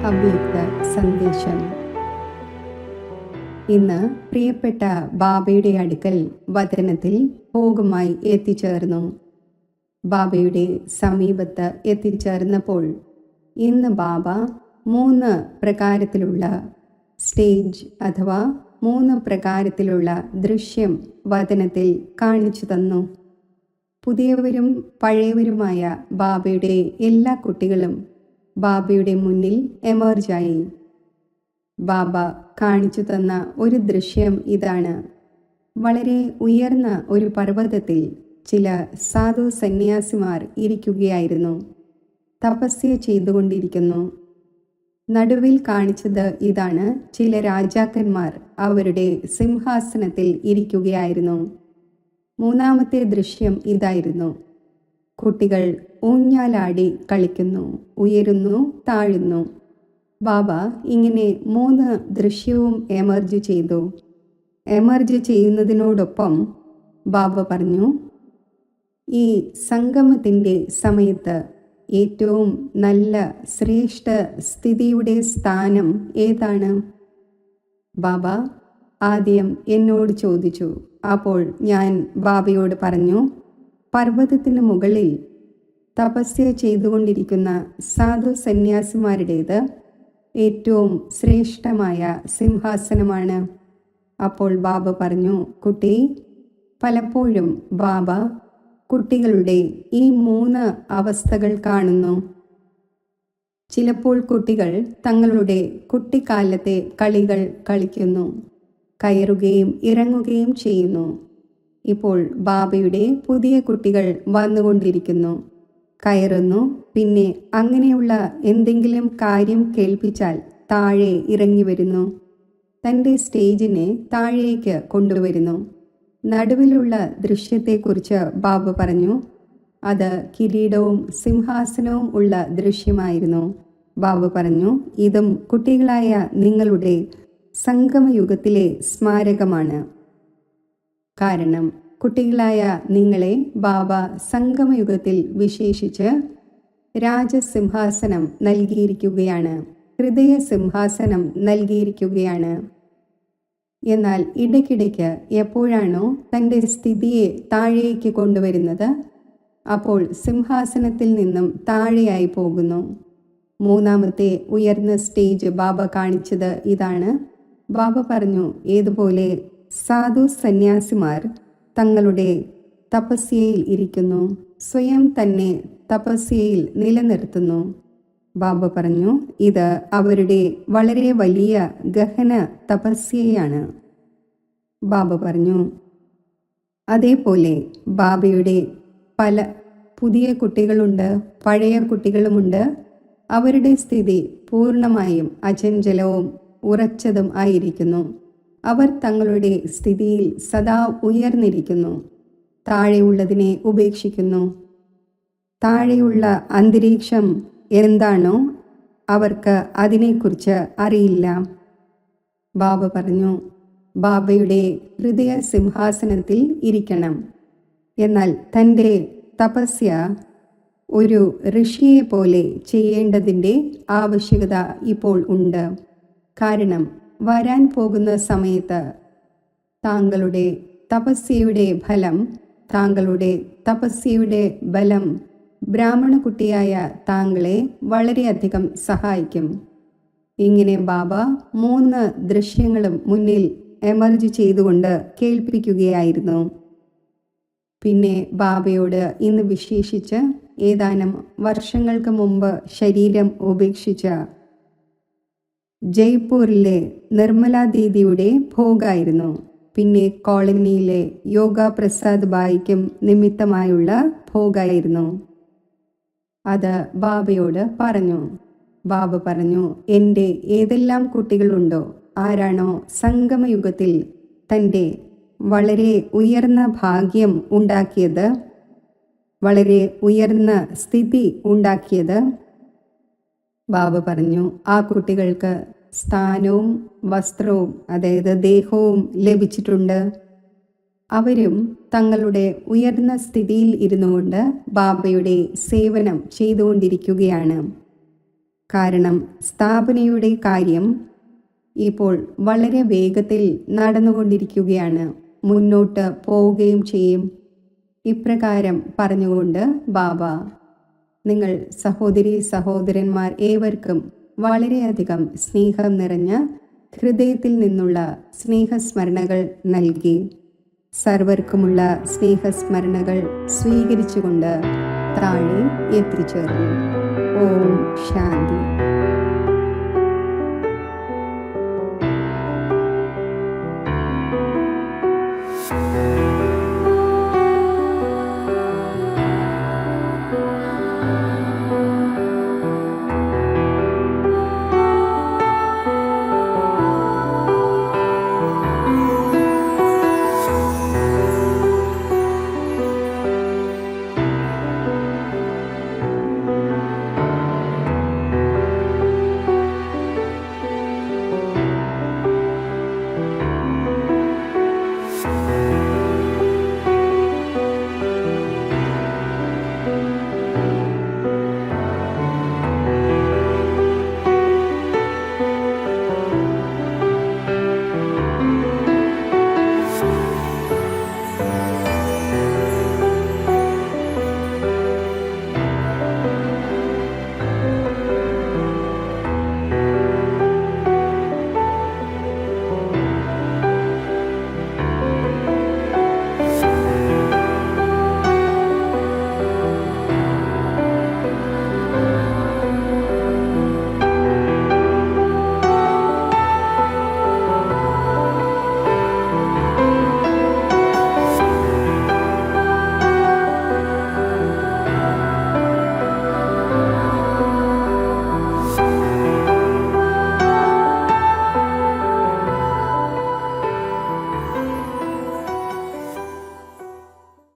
അവ്യക്ത സന്ദേശം. ഇന്ന് പ്രിയപ്പെട്ട ബാബയുടെ അടുക്കൽ വചനത്തിൽ പോകുമായി എത്തിച്ചേർന്നു. ബാബയുടെ സമീപത്ത് എത്തിച്ചേർന്നപ്പോൾ ഇന്ന് ബാബ 3 പ്രകാരത്തിലുള്ള സ്റ്റേജ് അഥവാ 3 പ്രകാരത്തിലുള്ള ദൃശ്യം വചനത്തിൽ കാണിച്ചു തന്നു. പുതിയവരും പഴയവരുമായ ബാബയുടെ എല്ലാ കുട്ടികളും ബാബയുടെ മുന്നിൽ എമർജായി. ബാബ കാണിച്ചു തന്ന ഒരു ദൃശ്യം ഇതാണ്. വളരെ ഉയർന്ന ഒരു പർവ്വതത്തിൽ ചില സാധു സന്യാസിമാർ ഇരിക്കുകയായിരുന്നു. തപസ്യ ചെയ്തുകൊണ്ടിരിക്കുന്നു. നടുവിൽ കാണിച്ചത് ഇതാണ്. ചില രാജാക്കന്മാർ അവരുടെ സിംഹാസനത്തിൽ ഇരിക്കുകയായിരുന്നു. 3ാമത്തെ ദൃശ്യം ഇതായിരുന്നു. കുട്ടികൾ ഊഞ്ഞാലാടി കളിക്കുന്നു, ഉയരുന്നു, താഴുന്നു. ബാബ ഇങ്ങനെ 3 ദൃശ്യവും എമർജ് ചെയ്തു. എമർജ് ചെയ്യുന്നതിനോടൊപ്പം ബാബ പറഞ്ഞു, ഈ സംഗമത്തിൻ്റെ സമയത്ത് ഏറ്റവും നല്ല ശ്രേഷ്ഠ സ്ഥിതിയുടെ സ്ഥാനം ഏതാണ്? ബാബ ആദ്യം എന്നോട് ചോദിച്ചു. അപ്പോൾ ഞാൻ ബാബയോട് പറഞ്ഞു, പർവ്വതത്തിന് മുകളിൽ തപസ്യ ചെയ്തുകൊണ്ടിരിക്കുന്ന സാധു സന്യാസിമാരുടേത് ഏറ്റവും ശ്രേഷ്ഠമായ സിംഹാസനമാണ്. അപ്പോൾ ബാബ പറഞ്ഞു, കുട്ടി, പലപ്പോഴും ബാബ കുട്ടികളുടെ ഈ 3 അവസ്ഥകൾ കാണുന്നു. ചിലപ്പോൾ കുട്ടികൾ തങ്ങളുടെ കുട്ടിക്കാലത്തെ കളികൾ കളിക്കുന്നു, കയറുകയും ഇറങ്ങുകയും ചെയ്യുന്നു. ഇപ്പോൾ ബാബയുടെ പുതിയ കുട്ടികൾ വന്നുകൊണ്ടിരിക്കുന്നു, കയറുന്നു, പിന്നെ അങ്ങനെയുള്ള എന്തെങ്കിലും കാര്യം കേൾപ്പിച്ചാൽ താഴെ ഇറങ്ങി വരുന്നു, തൻ്റെ സ്റ്റേജിനെ താഴേക്ക് കൊണ്ടുവരുന്നു. നടുവിലുള്ള ദൃശ്യത്തെക്കുറിച്ച് ബാബ പറഞ്ഞു, അത് കിരീടവും സിംഹാസനവും ഉള്ള ദൃശ്യമായിരുന്നു. ബാബ പറഞ്ഞു, ഇതും കുട്ടികളായ നിങ്ങളുടെ സംഗമയുഗത്തിലെ സ്മാരകമാണ്. കാരണം കുട്ടികളായ നിങ്ങളെ ബാബ സംഗമയുഗത്തിൽ വിശേഷിച്ച് രാജസിംഹാസനം നൽകിയിരിക്കുകയാണ്, ഹൃദയ സിംഹാസനം നൽകിയിരിക്കുകയാണ്. എന്നാൽ ഇടയ്ക്കിടയ്ക്ക് എപ്പോഴാണോ തൻ്റെ സ്ഥിതിയെ താഴേക്ക് കൊണ്ടുവരുന്നത്, അപ്പോൾ സിംഹാസനത്തിൽ നിന്നും താഴെയായി പോകുന്നു. 3ാമത്തെ ഉയർന്ന സ്റ്റേജ് ബാബ കാണിച്ചത് ഇതാണ്. ബാബ പറഞ്ഞു, ഏതുപോലെ സാധു സന്യാസിമാർ തങ്ങളുടെ തപസ്യയിൽ ഇരിക്കുന്നു, സ്വയം തന്നെ തപസ്യയിൽ നിലനിർത്തുന്നു. ബാബ പറഞ്ഞു, ഇത് അവരുടെ വളരെ വലിയ ഗഹന തപസ്യയാണ്. ബാബ പറഞ്ഞു, അതേപോലെ ബാബയുടെ പല പുതിയ കുട്ടികളുണ്ട്, പഴയ കുട്ടികളുമുണ്ട്. അവരുടെ സ്ഥിതി പൂർണ്ണമായും അചഞ്ചലവും ഉറച്ചതും ആയിരിക്കുന്നു. അവർ തങ്ങളുടെ സ്ഥിതിയിൽ സദാ ഉയർന്നിരിക്കുന്നു, താഴെയുള്ളതിനെ ഉപേക്ഷിക്കുന്നു. താഴെയുള്ള അന്തരീക്ഷം എന്താണോ അവർക്ക് അതിനെക്കുറിച്ച് അറിയില്ല. ബാബ പറഞ്ഞു, ബാബയുടെ ഹൃദയ സിംഹാസനത്തിൽ ഇരിക്കണം. എന്നാൽ തൻ്റെ തപസ്യ ഒരു ഋഷിയെ പോലെ ചെയ്യേണ്ടതിൻ്റെ ആവശ്യകത ഇപ്പോൾ ഉണ്ട്. കാരണം വരാൻ പോകുന്ന സമയത്ത് താങ്കളുടെ തപസ്യയുടെ ഫലം, താങ്കളുടെ തപസ്യയുടെ ബലം ബ്രാഹ്മണ കുട്ടിയായ താങ്കളെ വളരെയധികം സഹായിക്കും. ഇങ്ങനെ ബാബ 3 ദൃശ്യങ്ങളും മുന്നിൽ എമർജ് ചെയ്തുകൊണ്ട് കേൾപ്പിക്കുകയായിരുന്നു. പിന്നെ ബാബയോട് ഇന്ന് വിശേഷിച്ച് ഏതാനും വർഷങ്ങൾക്ക് മുമ്പ് ശരീരം ഉപേക്ഷിച്ച ജയ്പൂരിലെ നിർമ്മല ദീദിയുടെ ഭോഗായിരുന്നു. പിന്നെ കോളനിയിലെ യോഗ പ്രസാദ് ബായിക്കും നിമിത്തമായുള്ള ഭോഗായിരുന്നു. അത് ബാബയോട് പറഞ്ഞു. ബാബ പറഞ്ഞു, എൻ്റെ ഏതെല്ലാം കുട്ടികളുണ്ടോ, ആരാണോ സംഗമയുഗത്തിൽ തൻ്റെ വളരെ ഉയർന്ന ഭാഗ്യം ഉണ്ടാക്കിയത്, വളരെ ഉയർന്ന സ്ഥിതി ഉണ്ടാക്കിയത്, ബാബ പറഞ്ഞു, ആ കുട്ടികൾക്ക് സ്ഥാനവും വസ്ത്രവും, അതായത് ദേഹവും ലഭിച്ചിട്ടുണ്ട്. അവരും തങ്ങളുടെ ഉയർന്ന സ്ഥിതിയിൽ ഇരുന്നുകൊണ്ട് ബാബയുടെ സേവനം ചെയ്തുകൊണ്ടിരിക്കുകയാണ്. കാരണം സ്ഥാപനയുടെ കാര്യം ഇപ്പോൾ വളരെ വേഗത്തിൽ നടന്നുകൊണ്ടിരിക്കുകയാണ്, മുന്നോട്ട് പോവുകയും ചെയ്യും. ഇപ്രകാരം പറഞ്ഞുകൊണ്ട് ബാബ നിങ്ങൾ സഹോദരി സഹോദരന്മാർ ഏവർക്കും വളരെയധികം സ്നേഹം നിറഞ്ഞ ഹൃദയത്തിൽ നിന്നുള്ള സ്നേഹസ്മരണകൾ നൽകി. സർവർക്കുമുള്ള സ്നേഹസ്മരണകൾ സ്വീകരിച്ചുകൊണ്ട് താഴെ എത്തിച്ചേർന്നു. ഓം ശാന്തി.